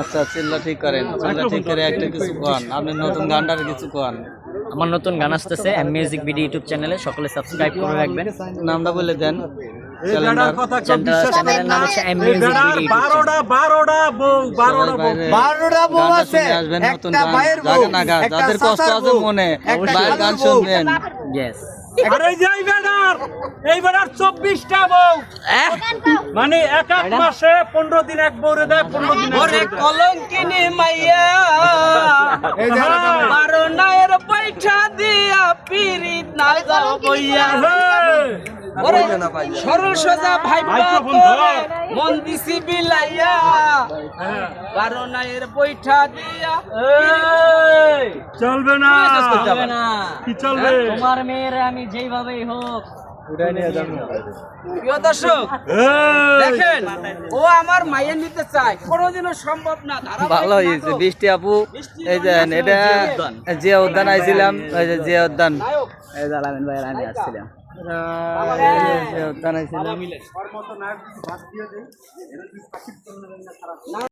আচ্ছা চিল্লা ঠিক করেন, চিল্লা ঠিক করে একটা কিছু কোন, আপনি নতুন গানটার কিছু কোন। আমার নতুন গান আসতেছে এম মিউজিক বিডি ইউটিউব চ্যানেলে, সকলে সাবস্ক্রাইব করে রাখবেন। নামটা বলে দেন। চ্যানেলের নাম হচ্ছে এম মিউজিক বিডি। 12টা বউ আছে, একটা ভাইয়ের বউ, যাদের কষ্ট আছে মনে, ভাইয়ের গান শুনবেন। ইয়েস। আরে যাই বেড়ার এই বেড়ার 24টা বউ, মানে এক এক মাসে 15 দিন এক বউরে দেয়, 15 দিন ওরে কলঙ্কিনী মাইয়া 12 নায়ের পয়সা দিয়া পিরিত না যাও বইয়া। ওরে সরল সোজা ভাইবা তোরে মন দিছি বিলাইয়া 12 নায়ের পয়সা দিয়া চলবে না, চলবে না, কি চলবে? তোমার মেয়ের আমি যেইভাবেই হোক। প্রিয় দর্শক দেখেন, ও আমার মায়ের নিতে চায়, কোনোদিনও সম্ভব না। ভালো হয়েছে বৃষ্টি আপু। এই যে এটা জিয়া উদ্যান আইছিলাম, এই যে জিয়া উদ্যান, এই যে আলামিন ভাই আমি আসছিলাম জিয়া উদ্যান আইছিলাম।